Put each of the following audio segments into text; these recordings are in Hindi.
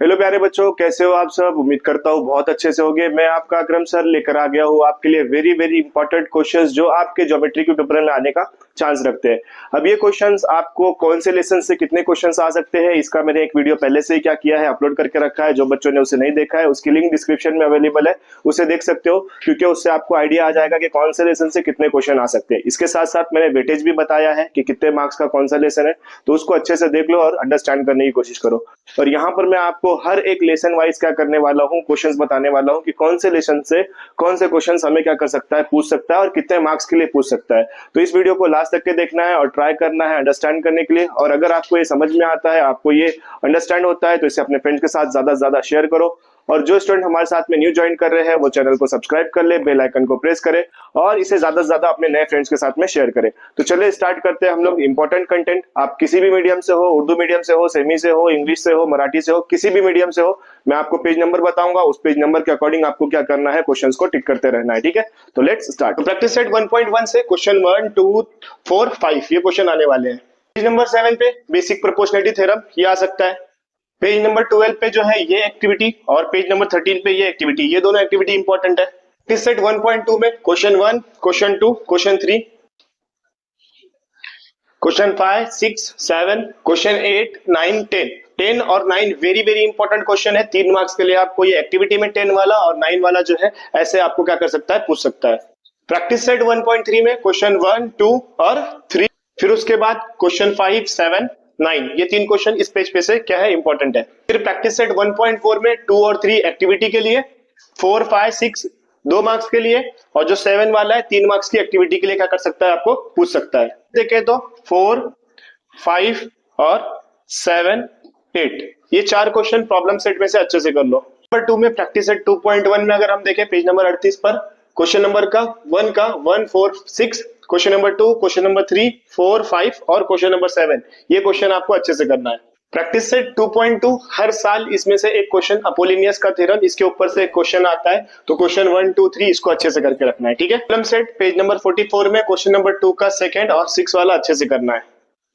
हेलो प्यारे बच्चों, कैसे हो आप सब। उम्मीद करता हूँ बहुत अच्छे से होगे। मैं आपका अकरम सर लेकर आ गया हूँ आपके लिए वेरी वेरी इंपॉर्टेंट क्वेश्चंस जो आपके ज्योमेट्री के पेपर में आने का चांस रखते हैं। अब ये क्वेश्चंस आपको कौन से लेसन से कितने क्वेश्चंस आ सकते हैं, इसका मैंने एक वीडियो पहले से ही क्या किया है, अपलोड करके रखा है। जो बच्चों ने उसे नहीं देखा है उसकी लिंक डिस्क्रिप्शन में अवेलेबल है, उसे देख सकते हो, क्योंकि उससे आपको आइडिया आ जाएगा कि कौन से लेसन से कितने क्वेश्चन आ सकते हैं। इसके साथ साथ मैंने वेटेज भी बताया है कि कितने मार्क्स का कौन सा लेसन है, तो उसको अच्छे से देख लो और अंडरस्टैंड करने की कोशिश करो। और यहाँ पर मैं आपको हर एक लेसन वाइज क्या करने वाला हूँ, क्वेश्चंस बताने वाला हूँ कि कौन से लेसन से कौन से क्वेश्चंस हमें क्या कर सकता है, पूछ सकता है और कितने मार्क्स के लिए पूछ सकता है। तो इस वीडियो को लास्ट तक के देखना है और ट्राई करना है अंडरस्टैंड करने के लिए। और अगर आपको ये समझ में आता है, आपको ये अंडरस्टैंड होता है, तो इसे अपने फ्रेंड्स के साथ ज्यादा से ज्यादा शेयर करो। और जो स्टूडेंट हमारे साथ में न्यू ज्वाइन कर रहे हैं वो चैनल को सब्सक्राइब कर ले, बेल आइकन को प्रेस करे और इसे ज्यादा से ज्यादा अपने नए फ्रेंड्स के साथ में शेयर करें। तो चलिए स्टार्ट करते हैं हम लोग इंपॉर्टेंट कंटेंट। आप किसी भी मीडियम से हो, उर्दू मीडियम से हो, सेमी से हो, इंग्लिश से हो, मराठी से हो, किसी भी मीडियम से हो, मैं आपको पेज नंबर बताऊंगा। उस पेज नंबर के अकॉर्डिंग आपको क्या करना है, क्वेश्चंस को टिक करते रहना है। ठीक है, तो लेट्स स्टार्ट। प्रैक्टिस सेट 1.1 से क्वेश्चन 1 2 4 5 ये क्वेश्चन आने वाले हैं। पेज नंबर 7 पे बेसिक प्रोपोर्शनलिटी थ्योरम ये आ सकता है। पेज नंबर 12 पे जो है ये एक्टिविटी, और पेज नंबर 13 पे ये एक्टिविटी, ये दोनों एक्टिविटी इंपॉर्टेंट है। प्रैक्टिस सेट 1.2 में question 1, question 2, question 3, question 5, 6, 7, question 8, 9, 10। 10 और 9 वेरी वेरी इंपॉर्टेंट क्वेश्चन है। 3 मार्क्स के लिए आपको ये एक्टिविटी में 10 वाला और 9 वाला जो है ऐसे आपको क्या कर सकता है, पूछ सकता है। प्रैक्टिस सेट 1.3 में क्वेश्चन 1, 2 और 3, फिर उसके बाद क्वेश्चन 5, 7, 9, ये 3 क्वेश्चन इस पेज पे से क्या है, इंपॉर्टेंट है। फिर प्रैक्टिस सेट 1.4 में 2 और 3 एक्टिविटी के लिए, 4, 5, 6 2 मार्क्स के लिए, और जो 7 वाला है 3 मार्क्स की एक्टिविटी के लिए क्या कर सकता है, आपको पूछ सकता है। देखें तो 4, 5 और 7, 8 ये 4 क्वेश्चन प्रॉब्लम सेट में से अच्छे से कर लो। नंबर 2 में प्रैक्टिस सेट 2.1 में अगर हम देखें पेज नंबर 38 पर, क्वेश्चन नंबर का 1 4 6, क्वेश्चन नंबर 2, क्वेश्चन नंबर 3, 4, 5 और क्वेश्चन नंबर 7 ये क्वेश्चन आपको अच्छे से करना है। प्रैक्टिस सेट 2.2 हर साल इसमें से एक क्वेश्चन, अपोलिनियस का थ्योरम, इसके ऊपर से एक क्वेश्चन आता है, तो क्वेश्चन 1 2 3 इसको अच्छे से करके रखना है। ठीक है, प्रॉब्लम सेट पेज नंबर 44 में क्वेश्चन नंबर 2 का सेकंड और 6 वाला अच्छे से करना है।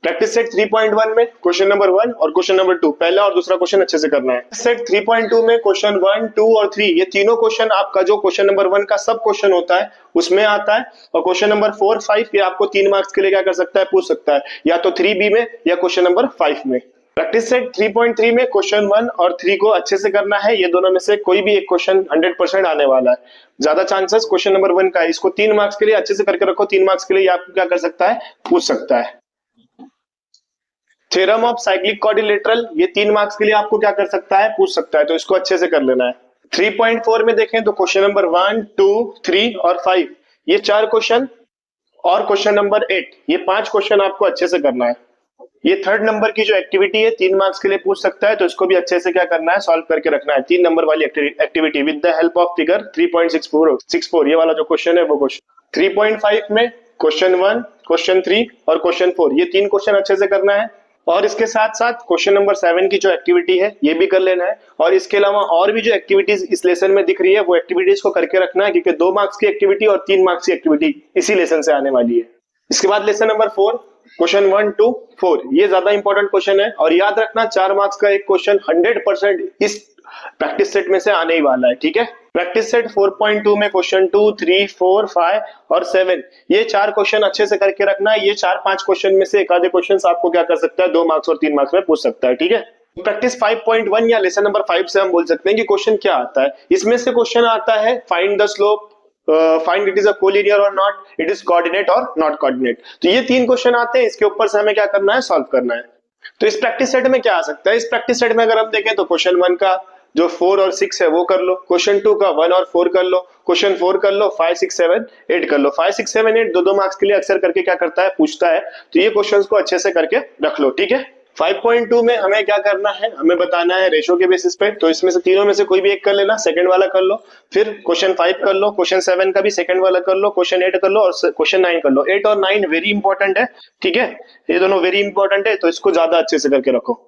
प्रैक्टिस सेट 3.1 में क्वेश्चन नंबर 1 और क्वेश्चन नंबर 2 पहला और दूसरा क्वेश्चन अच्छे से करना है। सेट 3.2 में क्वेश्चन 1, 2 और 3 ये तीनों क्वेश्चन आपका जो क्वेश्चन नंबर 1 का सब क्वेश्चन होता है उसमें आता है, और क्वेश्चन नंबर 4, 5 ये आपको 3 मार्क्स के लिए क्या कर सकता है, पूछ सकता है, या तो 3B में या क्वेश्चन नंबर 5 में। प्रैक्टिस सेट 3.3 में क्वेश्चन 1 और 3 को अच्छे से करना है। ये दोनों में से कोई भी एक क्वेश्चन 100% आने वाला है, ज्यादा चांसेस क्वेश्चन नंबर 1 का है। इसको 3 मार्क्स के लिए अच्छे से करके रखो, 3 मार्क्स के लिए आपको क्या कर सकता है, पूछ सकता है। थ्योरम ऑफ साइक्लिक क्वाड्रिलेटरल ये 3 मार्क्स के लिए आपको क्या कर सकता है, पूछ सकता है, तो इसको अच्छे से कर लेना है। 3.4 में देखें तो क्वेश्चन नंबर 1, 2, 3 और 5 ये 4 क्वेश्चन, और क्वेश्चन नंबर 8 ये 5 क्वेश्चन आपको अच्छे से करना है। ये 3rd नंबर की जो एक्टिविटी है 3 मार्क्स के लिए पूछ सकता है, तो इसको भी अच्छे से क्या करना है, सॉल्व करके रखना है। 3 नंबर वाली activity with the help of figure 3.64 ये वाला जो क्वेश्चन है वो क्वेश्चन। 3.5 में क्वेश्चन 1, क्वेश्चन 3 और क्वेश्चन 4 ये 3 क्वेश्चन अच्छे से करना है, और इसके साथ साथ क्वेश्चन नंबर 7 की जो एक्टिविटी है ये भी कर लेना है। और इसके अलावा और भी जो एक्टिविटीज इस लेसन में दिख रही है वो एक्टिविटीज को करके रखना है, क्योंकि 2 मार्क्स की एक्टिविटी और 3 मार्क्स की एक्टिविटी इसी लेसन से आने वाली है। इसके बाद लेसन नंबर 4 क्वेश्चन 1 2 4 ये ज्यादा इंपॉर्टेंट क्वेश्चन है, और याद रखना 4 मार्क्स का एक क्वेश्चन 100% इस प्रैक्टिस सेट में से आने ही वाला है। ठीक है, प्रैक्टिस सेट 4.2 में क्वेश्चन 2, 3, 4, 5 और 7 ये 4 क्वेश्चन अच्छे से करके रखना है। ये 4-5 क्वेश्चन में से एक आधे क्वेश्चन आपको क्या कर सकता है, 2 मार्क्स और 3 मार्क्स में पूछ सकता है। ठीक है, प्रैक्टिस 5.1 या लेसन नंबर 5 से हम बोल सकते हैं कि क्वेश्चन क्या आता है। इसमें से क्वेश्चन आता है find the slope, find it is a collinear और नॉट, इट इज कोऑर्डिनेट और नॉट कोऑर्डिनेट। तो ये 3 क्वेश्चन आते हैं, इसके ऊपर से हमें क्या करना है, सॉल्व करना है। तो इस प्रैक्टिस सेट में क्या आ सकता है, इस प्रैक्टिस सेट में अगर हम देखें तो क्वेश्चन 1 का जो 4 और 6 है वो कर लो, क्वेश्चन 2 का 1 और 4 कर लो, क्वेश्चन 4 कर लो, 5, 6, 7, 8 कर लो। 5, 6, 7, 8 2 मार्क्स के लिए अक्सर करके क्या करता है, पूछता है, तो ये क्वेश्चंस को अच्छे से करके रख लो। ठीक है, 5.2 में हमें क्या करना है, हमें बताना है रेशो के बेसिस पे, तो इसमें से तीनों में से कोई भी एक कर लेना, सेकंड वाला कर लो, फिर क्वेश्चन 5 कर लो, क्वेश्चन 7 का भी सेकंड वाला कर लो, क्वेश्चन 8 कर लो और क्वेश्चन 9 कर लो। 8 और 9 वेरी इंपॉर्टेंट है। ठीक है, ये दोनों वेरी इंपॉर्टेंट है, तो इसको ज्यादा अच्छे से करके रखो।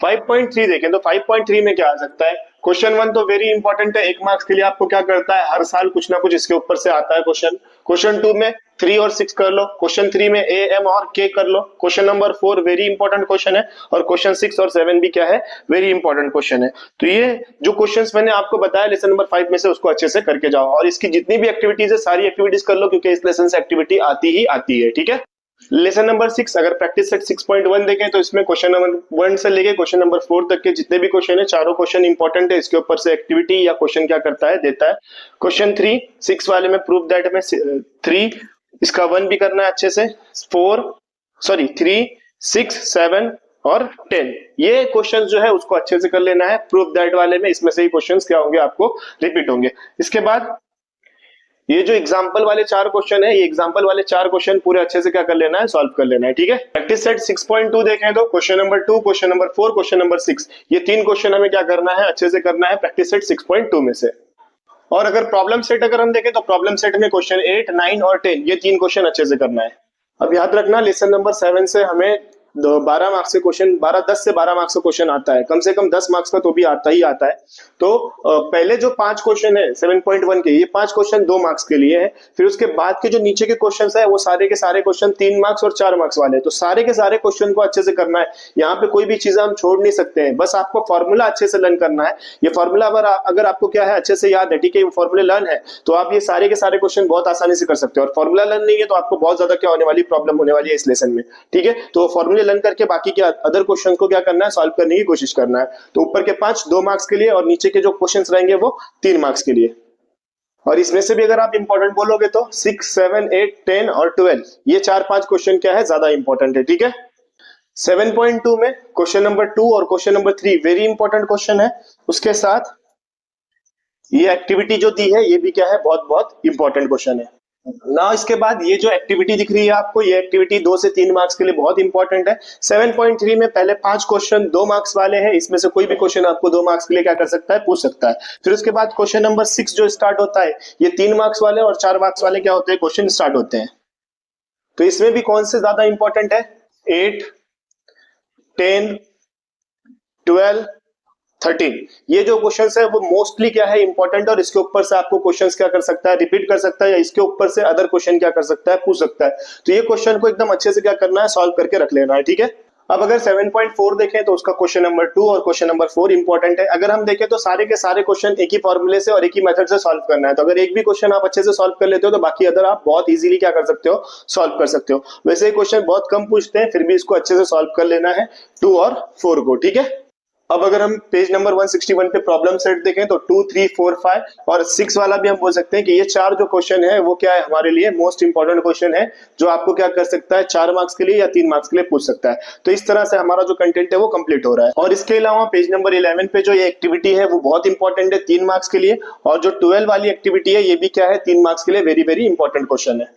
5.3 देखें तो 5.3 में क्या आ सकता है, क्वेश्चन 1 तो वेरी इंपॉर्टेंट है, 1 मार्क्स के लिए आपको क्या करता है, हर साल कुछ ना कुछ इसके ऊपर से आता है क्वेश्चन। क्वेश्चन 2 में 3 और 6 कर लो, क्वेश्चन 3 में ए एम और के कर लो। Question number 4 very important question है, और क्वेश्चन 6 और 7 भी क्या है, वेरी इंपॉर्टेंट क्वेश्चन है। तो ये जो क्वेश्चंस मैंने आपको बताया लेसन नंबर 5 में से, उसको अच्छे से करके जाओ, और इसकी जितनी भी एक्टिविटीज है सारी एक्टिविटीज कर लो, क्योंकि इस लेसन से एक्टिविटी आती ही आती है, ठीक है। लेसन नंबर 6 अगर प्रैक्टिस सेट 6.1 देखें तो इसमें क्वेश्चन नंबर 1 से लेके क्वेश्चन नंबर 4 तक के जितने भी क्वेश्चन है, चारों क्वेश्चन इंपॉर्टेंट है, इसके ऊपर से एक्टिविटी या क्वेश्चन क्या करता है, देता है। क्वेश्चन 3 6 वाले में प्रूव दैट में 3 इसका 1 भी करना है अच्छे से, 3 6 7 और 10 ये क्वेश्चन जो है उसको अच्छे से कर लेना है। प्रूव दैट वाले में इसमें से ही क्वेश्चन क्या होंगे, आपको रिपीट होंगे। इसके बाद ये जो एग्जाम्पल वाले 4 क्वेश्चन है, ये एग्जाम्पल वाले 4 क्वेश्चन पूरे अच्छे से क्या कर लेना है, सॉल्व कर लेना है, ठीक है। प्रैक्टिस सेट 6.2 देखें तो question number 2, question number 4, question number 6, ये 3 क्वेश्चन हमें क्या करना है, अच्छे से करना है प्रैक्टिस सेट 6.2 में से। और अगर प्रॉब्लम सेट अगर हम देखें तो प्रॉब्लम सेट में क्वेश्चन 8, 9 और 10 ये 3 क्वेश्चन अच्छे से करना है। अब याद रखना लेसन नंबर 7 से हमें 12 मार्क्स के क्वेश्चन 10 से 12 मार्क्स का क्वेश्चन आता है, कम से कम 10 मार्क्स का तो भी आता ही आता है। तो पहले जो 5 क्वेश्चन है 7.1 के, ये 5 क्वेश्चन 2 मार्क्स के लिए है। फिर उसके बाद के जो नीचे के क्वेश्चंस है वो सारे के सारे क्वेश्चन 3 मार्क्स और 4 मार्क्स वाले हैं। तो सारे के सारे क्वेश्चन को अच्छे से करना है, यहाँ पे कोई भी चीज हम छोड़ नहीं सकते हैं, बस आपको फॉर्मूला अच्छे से लर्न करना है। ये फॉर्मूला अगर आपको क्या है अच्छे से याद है, ठीक है, फॉर्मूले लर्न है, तो आप ये सारे के सारे क्वेश्चन बहुत आसानी से कर सकते हो। और फॉर्मूला लर्न नहीं है तो आपको बहुत ज्यादा क्या होने वाली, प्रॉब्लम होने वाली है इस लेसन में, ठीक है। तो फॉर्मूले लर्न करके बाकी अदर क्वेश्चन को क्या करना है, सॉल्व करने की कोशिश करना है। तो ऊपर के 5 2 मार्क्स के लिए और नीचे के जो क्वेश्चंस रहेंगे वो 3 मार्क्स के लिए। और इसमें से भी अगर आप इंपॉर्टेंट बोलोगे तो 6 7 8 10 और 12 ये 4-5 क्वेश्चन क्या है, ज्यादा इंपॉर्टेंट है, ठीक है। 7.2 में क्वेश्चन नंबर 2 और question number 3 very important question है, उसके साथ ये एक्टिविटी जो दी है ये भी क्या है, बहुत बहुत इंपॉर्टेंट क्वेश्चन है ना। इसके बाद ये जो एक्टिविटी दिख रही है आपको, ये एक्टिविटी 2 से 3 मार्क्स के लिए बहुत इंपॉर्टेंट है। 7.3 में पहले 5 क्वेश्चन 2 मार्क्स वाले हैं, इसमें से कोई भी क्वेश्चन आपको 2 मार्क्स के लिए क्या कर सकता है, पूछ सकता है। फिर उसके बाद क्वेश्चन नंबर 6 जो स्टार्ट होता है, ये 3 मार्क्स वाले और 4 मार्क्स वाले क्या होते हैं, क्वेश्चन स्टार्ट होते हैं। तो इसमें भी कौन से ज्यादा इंपॉर्टेंट है, 8 10 12 13 ये जो क्वेश्चंस है वो मोस्टली क्या है, इंपॉर्टेंट, और इसके ऊपर से आपको क्वेश्चंस क्या कर सकता है, रिपीट कर सकता है, या इसके ऊपर से अदर क्वेश्चन क्या कर सकता है, पूछ सकता है। तो ये क्वेश्चन को एकदम अच्छे से क्या करना है, सॉल्व करके रख लेना है, ठीक है। अब अगर 7.4 देखें तो उसका क्वेश्चन नंबर 2 और क्वेश्चन नंबर 4 इंपॉर्टेंट है। अगर हम देखें तो सारे के सारे क्वेश्चन एक ही फॉर्मूले से और एक ही मेथड से सॉल्व करना है। तो अगर एक भी क्वेश्चन आप अच्छे से सॉल्व कर लेते हो तो बाकी अदर आप बहुत इजीली क्या कर सकते हो, सॉल्व कर सकते हो। वैसे ये क्वेश्चन बहुत कम पूछते हैं, फिर भी इसको अच्छे से सॉल्व कर लेना है 2 और 4 को, ठीक है। अब अगर हम पेज नंबर 161 पे प्रॉब्लम सेट देखें तो 2 3 4 5 और 6 वाला भी हम बोल सकते हैं कि ये 4 जो क्वेश्चन है वो क्या है, हमारे लिए मोस्ट इंपॉर्टेंट क्वेश्चन है, जो आपको क्या कर सकता है, 4 मार्क्स के लिए या 3 मार्क्स के लिए पूछ सकता है। तो इस तरह से हमारा जो कंटेंट है वो कंप्लीट हो रहा है। और इसके अलावा पेज नंबर 11 पे जो ये एक्टिविटी है वो बहुत इंपॉर्टेंट है 3 मार्क्स के लिए, और जो 12 वाली एक्टिविटी है ये भी क्या है, 3 मार्क्स के लिए वेरी वेरी इंपॉर्टेंट क्वेश्चन है।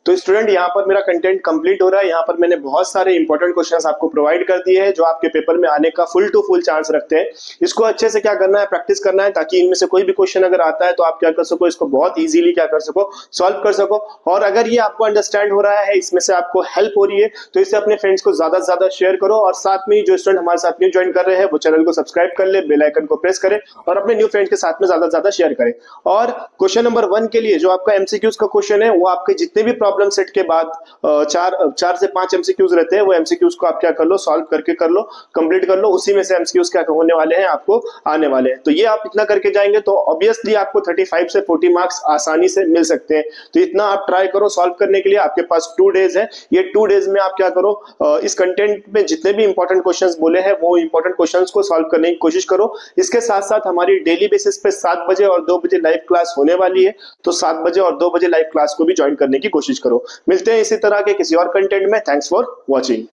तो स्टूडेंट यहाँ पर मेरा कंटेंट कंप्लीट हो रहा है। यहाँ पर मैंने बहुत सारे इंपॉर्टेंट क्वेश्चंस आपको प्रोवाइड कर दिए हैं जो आपके पेपर में आने का फुल टू फुल चांस रखते हैं। इसको अच्छे से क्या करना है, प्रैक्टिस करना है, ताकि इनमें से कोई भी क्वेश्चन अगर आता है तो आप क्या कर सको, इसको बहुत इजीली क्या कर सको, सॉल्व कर सको। और अगर ये आपको अंडरस्टैंड हो रहा है, इसमें से आपको हेल्प हो रही है, तो इसे अपने फ्रेंड्स को ज्यादा से ज्यादा शेयर करो। और साथ में जो स्टूडेंट हमारे साथ न्यू ज्वाइन कर रहे हैं वो चैनल को सब्सक्राइब कर ले, बेल आइकन को प्रेस करें और अपने न्यू फ्रेंड्स के साथ में ज्यादा से ज्यादा शेयर करें। और क्वेश्चन नंबर 1 के लिए जो आपका एमसीक्यूज का क्वेश्चन है वो आपके जितने भी प्रॉब्लम सेट के बाद 4 से 5 एमसीक्यूज रहते हैं, वो एमसीक्यूज को आप क्या कर लो, सॉल्व करके कर लो, कंप्लीट कर लो। उसी में से एमसीक्यूज क्या होने वाले हैं, आपको आने वाले हैं। तो ये आप इतना करके जाएंगे तो ऑब्वियसली आपको 35 से 40 मार्क्स आसानी से मिल सकते हैं। तो इतना आप ट्राई करो सॉल्व करने के लिए। आपके पास 2 डेज है, ये 2 डेज में आप क्या करो, इस कंटेंट में जितने भी इंपॉर्टेंट क्वेश्चंस बोले हैं वो इंपॉर्टेंट क्वेश्चंस को सॉल्व करने की कोशिश करो। इसके साथ साथ हमारी डेली बेसिस पे 7 बजे और 2 बजे लाइव क्लास होने वाली है, तो 7 बजे और 2 बजे लाइव क्लास को भी ज्वाइन करने की कोशिश करो। मिलते हैं इसी तरह के किसी और कंटेंट में। Thanks for watching.